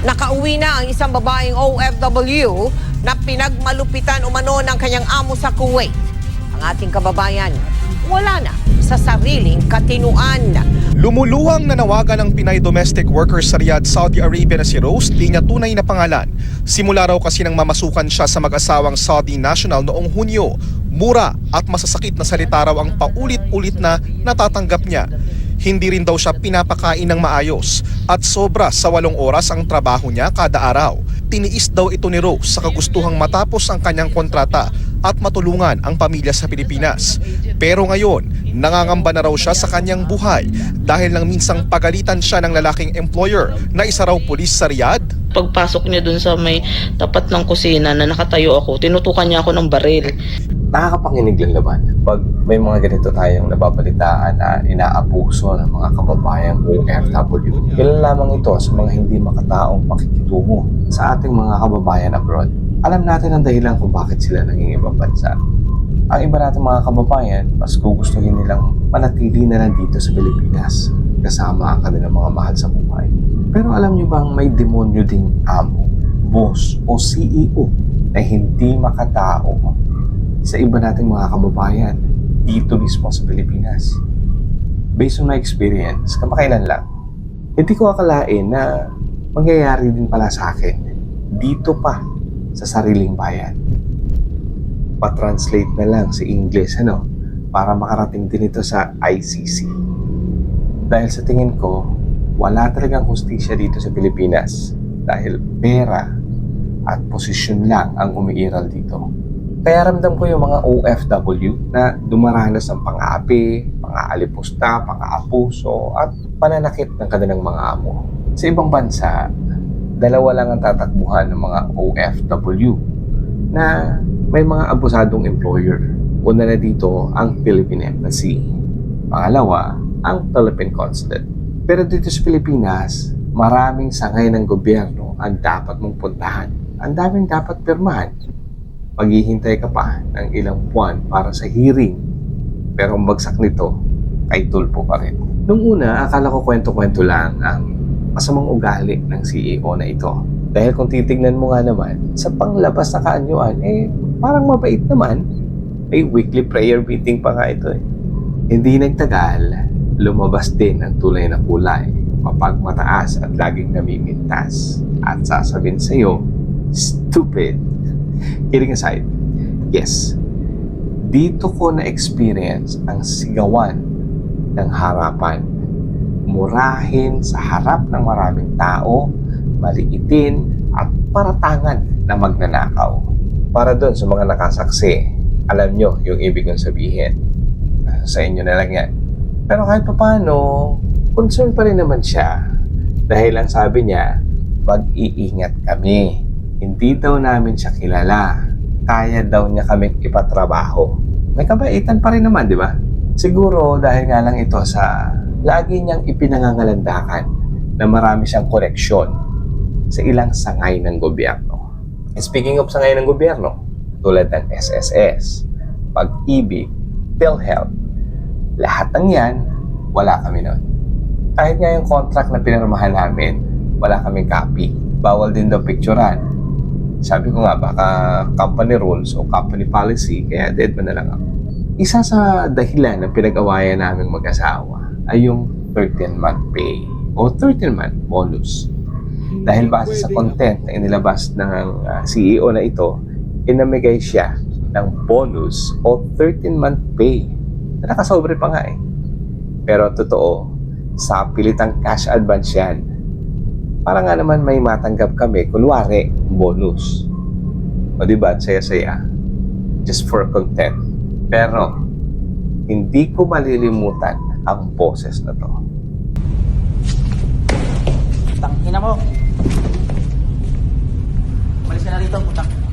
Nakauwi na ang isang babaeng OFW na pinagmalupitan umano ng kanyang amo sa Kuwait. Ang ating kababayan, wala na sa sariling katinuan. Lumuluwang nanawagan ng Pinay domestic workers sa Riyadh, Saudi Arabia na si Rose, di niya tunay na pangalan. Simula raw kasi nang mamasukan siya sa mag-asawang Saudi national noong Hunyo. Mura at masasakit na salita raw ang paulit-ulit na natatanggap niya. Hindi rin daw siya pinapakain ng maayos at sobra sa 8 oras ang trabaho niya kada araw. Tiniis daw ito ni Rose sa kagustuhang matapos ang kanyang kontrata at matulungan ang pamilya sa Pilipinas. Pero ngayon, nangangamba na raw siya sa kanyang buhay dahil nang minsang pagalitan siya ng lalaking employer na isa raw pulis sa Riyadh. Pagpasok niya dun sa may tapat ng kusina na nakatayo ako, tinutukan niya ako ng baril. Nakakapanginig lang naman pag may mga ganito tayong nababalitaan na inaabuso ng mga kababayang OFW. Ilan lamang ito sa mga hindi makataong pakikitungo sa ating mga kababayan abroad. Alam natin ang dahilan kung bakit sila nangingibang bansa. Ang iba nating mga kababayan, mas gugustuhin nilang manatili na lang dito sa Pilipinas kasama ang kanilang mga mahal sa buhay. Pero alam niyo bang may demonyo ding amo, boss o CEO na hindi makatao sa iba nating mga kababayan dito mismo sa Pilipinas? Based on my experience, kamakailan lang, hindi ko akalain na mangyayari din pala sa akin dito pa sa sariling bayan. Pa-translate na lang sa English, para makarating din ito sa ICC. Dahil sa tingin ko, wala talagang hustisya dito sa Pilipinas dahil pera at posisyon lang ang umiiral dito. Kaya ramdam ko yung mga OFW na dumaranas ng pang-aapi, pang-aalipusta, pang-aapuso at pananakit ng kanilang mga amo. Sa ibang bansa, 2 lang ang tatakbuhan ng mga OFW na may mga abusadong employer. Una na dito ang Philippine Embassy. Pangalawa, ang Philippine Consulate. Pero dito sa Pilipinas, maraming sangay ng gobyerno ang dapat mong puntahan. Ang daming dapat pirmahan. Maghihintay ka pa ng ilang buwan para sa hearing. Pero ang bagsak nito, kay tulpo pa rin. Nung una, akala ko kwento-kwento lang ang masamang ugali ng CEO na ito. Dahil kung titignan mo nga naman, sa panglabas na kaanyuan, parang mabait naman. May weekly prayer meeting pa nga ito. Hindi nagtagal, lumabas din ang tunay na kulay. Mapagmataas at laging namimintas. At sasabihin sa'yo, stupid. Kidding aside, yes, dito ko na-experience ang sigawan ng harapan. Murahin sa harap ng maraming tao, maliitin at paratangan na magnanakaw. Para doon sa mga nakasaksi, alam nyo yung ibig kong sabihin. Sa inyo na lang yan. Pero kahit paano, concern pa rin naman siya. Dahil ang sabi niya, mag-iingat kami. Hindi daw namin siya kilala. Kaya daw niya kaming ipatrabaho. May kabaitan pa rin naman, di ba? Siguro dahil nga lang ito sa lagi niyang ipinangangalandakan na marami siyang koneksyon sa ilang sangay ng gobyerno. Speaking of sangay ng gobyerno, tulad ng SSS, Pag-ibig, PhilHealth, lahat ng yan, wala kami nun. Kahit nga yung contract na pinirmahan namin, wala kaming copy. Bawal din daw picturean. Sabi ko nga, baka company rules o company policy, kaya dead man na lang ako. Isa sa dahilan ng pinag-awayan naming mag-asawa ay yung 13-month pay o 13-month bonus. Dahil base sa content na inilabas ng CEO na ito, inamigay siya ng bonus o 13-month pay. Nakasobre pa nga eh. Pero totoo, sa pilitang cash advance yan. Para nga naman may matanggap kami, kunwari, bonus. O diba, saya-saya. Just for content. Pero, hindi ko malilimutan ang boses na to. Tangina mo. Malis ka na rito, putang.